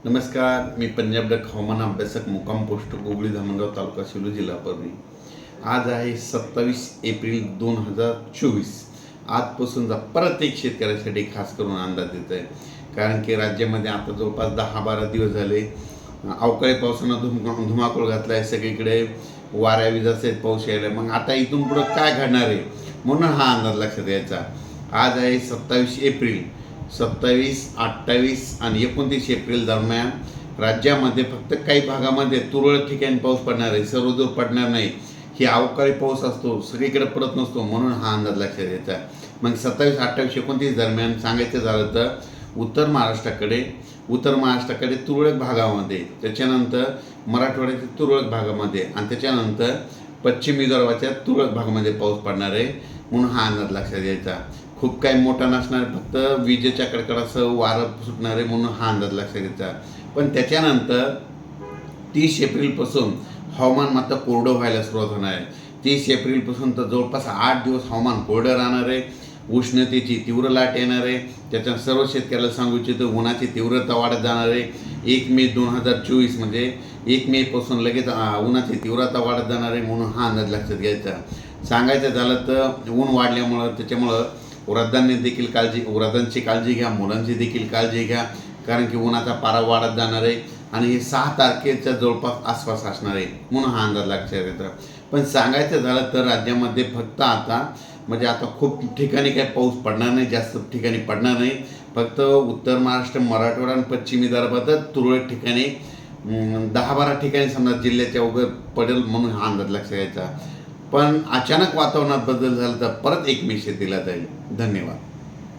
नमस्कार, मी पंजाब डक हवामान अभ्यासक मुक्काम पोस्ट गोगळी धामणगाव तालुका सेलू जिल्हा परभणी। आज आहे 27 एप्रिल 2024। आजपासून परत एक शेतकऱ्यासाठी खास करून अंदाज देत आहे, कारण की राज्यामध्ये आता जवळपास 10-12 दिवस झाले अवकाळी पावसानं धुमाकूळ घातला आहे। सगळीकडे वाऱ्या विजासहित पाऊस यायला, मग आता इथून पुढं काय घडणार आहे म्हणून हा अंदाज लक्षात यायचा। आज आहे 27 एप्रिल। 27, 28 आणि 29 एप्रिल दरम्यान राज्यामध्ये फक्त काही भागामध्ये तुरळक ठिकाणी पाऊस पडणार आहे, सर्वदूर पडणार नाही। ही अवकाळी पाऊस असतो, सगळीकडे पडत नसतो, म्हणून हा अंदाज लक्षात यायचा। मग 27, 28, 29 दरम्यान सांगायचं झालं तर उत्तर महाराष्ट्राकडे तुरळक भागामध्ये, त्याच्यानंतर मराठवाड्याच्या तुरळक भागामध्ये आणि त्याच्यानंतर पश्चिम विदर्भाच्या तुरळक भागामध्ये पाऊस पडणार आहे, म्हणून हा अंदाज लक्षात यायचा। खूप काही मोठा नसणार, फक्त विजेच्या कडकडासह वारं सुटणार आहे, म्हणून हा अंदाज लक्षात घ्यायचा। पण त्याच्यानंतर 30 एप्रिलपासून हवामान मात्र कोरडं व्हायला सुरुवात होणार आहे। 30 एप्रिलपासून तर जवळपास 8 दिवस हवामान कोरडं राहणार आहे। उष्णतेची तीव्र लाट येणार आहे। त्याच्यात सर्व शेतकऱ्याला सांगू इच्छितो, उन्हाची तीव्रता वाढत जाणार आहे। 1 मे 2024 म्हणजे 1 मेपासून लगेच उन्हाची तीव्रता वाढत जाणार आहे, म्हणून हा अंदाज लक्षात घ्यायचा। सांगायचं झालं तर ऊन वाढल्यामुळं त्याच्यामुळं वृद्धांची काळजी घ्या, मुलांची देखील काळजी घ्या, कारण की उन्हाचा पारा वाढत जाणार आहे आणि हे 6 तारखेच्या जवळपास आसपास असणार आहे, म्हणून हा अंदाज लक्षात येतो। पण सांगायचं झालं तर राज्यामध्ये फक्त आता खूप ठिकाणी काही पाऊस पडणार नाही, जास्त ठिकाणी पडणार नाही। फक्त उत्तर महाराष्ट्र, मराठवाडा आणि पश्चिम विदर्भातच तुरळक ठिकाणी 10-12 ठिकाणी समजा जिल्ह्याच्या वगैरे पडेल, म्हणून हा अंदाज लक्षात घ्यायचा। पण अचानक वातावरणात बदल झाला तर परत एक मे शेतीला जाईल। धन्यवाद।